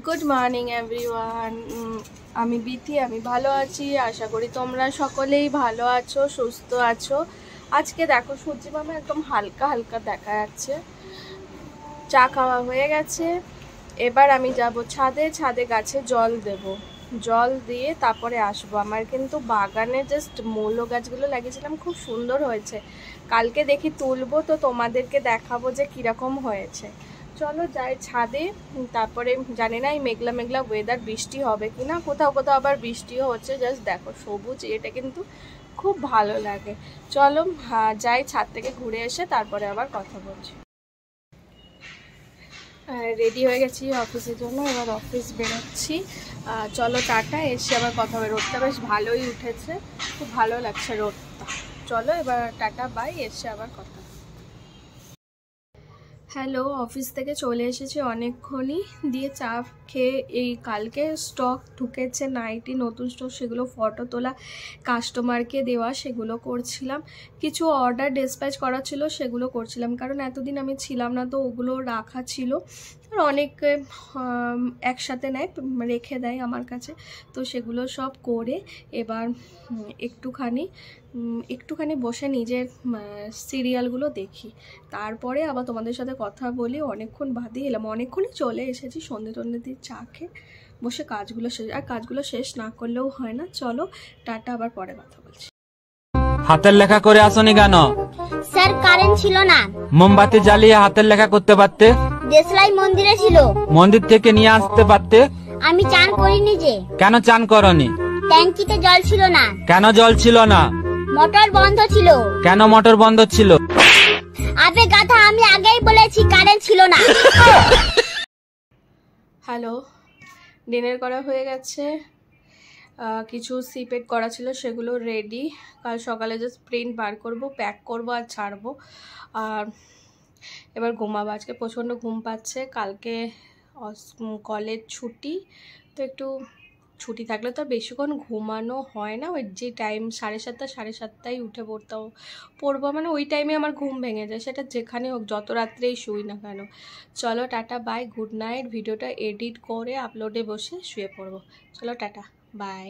Good morning everyone. আমি বিথি, আমি ভালো আছি। আশা করি তোমরা সকলেই ভালো আছো, সুস্থ আছো। আজকে দেখো সূর্যি মামা একদম হালকা হালকা দেখা যাচ্ছে। চা খাওয়া হয়ে গেছে, এবার আমি যাব ছাদে। ছাদে গাছে জল দেব, জল দিয়ে তারপরে আসবো। আমার কিন্তু বাগানে জাস্ট মূলো গাছগুলো লাগিয়েছিলাম, খুব সুন্দর হয়েছে। কালকে দেখি তুলবো, তো তোমাদেরকে দেখাবো যে কীরকম হয়েছে। চলো যাই ছাদে। তারপরে জানি না এই মেঘলা মেঘলা ওয়েদার বৃষ্টি হবে কি না, কোথাও কোথাও আবার বৃষ্টিও হচ্ছে। জাস্ট দেখো সবুজ, এটা কিন্তু খুব ভালো লাগে। চলো যাই, ছাদ থেকে ঘুরে এসে তারপরে আবার কথা বলছি। রেডি হয়ে গেছি অফিসের জন্য, এবার অফিস বেরোচ্ছি। চলো টাটা, এসে আবার কথা হবে। রোদটা বেশ ভালোই উঠেছে, খুব ভালো লাগছে রোদটা। চলো এবার টাটা বাই, এসে আবার কথা। হ্যালো, অফিস থেকে চলে এসেছি অনেকক্ষণই, দিয়ে চা খেয়ে এই কালকে স্টক ঢুকেছে নাইটি, নতুন স্টক, সেগুলো ফটো তোলা, কাস্টমারকে দেওয়া, সেগুলো করছিলাম। কিছু অর্ডার ডিসপ্যাচ করা ছিল, সেগুলো করছিলাম, কারণ এতদিন আমি ছিলাম না, তো ওগুলো রাখা ছিল। আর অনেকে একসাথে নেয়, রেখে দেয় আমার কাছে, তো সেগুলো সব করে এবার একটুখানি বসে নিজের সিরিয়ালগুলো দেখি, তারপরে আবার তোমাদের সাথে কথা বলি। অনেকক্ষণ বাদে এলাম, অনেকক্ষণই চলে এসেছি। সন্ধে টন্ধে দিয়ে চা খেয়ে বসে কাজগুলো শেষ, আর কাজগুলো শেষ না করলেও হয় না। চলো টাটা, আবার পরে কথা বলছি। হাতের লেখা করে আসনি কেন? স্যার কারেন্ট ছিল না। মোমবাতি জ্বালিয়ে হাতের লেখা করতে পারতে। দেশলাই মন্দিরে ছিল। মন্দির থেকে নিয়ে আসতে পারতে। আমি চান করিনি যে। কেন চান করনি? ট্যাঙ্কিতে জল ছিল না। কেন জল ছিল না? মোটর বন্ধ ছিল। কেন মোটর বন্ধ ছিল? আবে গাধা, আমি আগেই বলেছি কারেন্ট ছিল না। হ্যালো, ডিনার করা হয়ে গেছে। কিছু সিপেট করা ছিল, সেগুলো রেডি। কাল সকালে জাস্ট প্রিন্ট বার করব, প্যাক করব আর ছাড়বো। আর এবার ঘুমাবো। আজকে প্রচণ্ড ঘুম পাচ্ছে, কালকে কলেজ ছুটি, তো একটু ছুটি থাকলে তো আর বেশিক্ষণ ঘুমানো হয় না। ওই যে টাইম 7:30 7:30 উঠে পড়বো, মানে ওই টাইমে আমার ঘুম ভেঙে যায়, সেটা যেখানে হোক, যত রাত্রেই শুই না কেন। চলো টাটা বাই, গুড নাইট। ভিডিওটা এডিট করে আপলোডে বসে শুয়ে পড়বো। চলো টাটা বাই।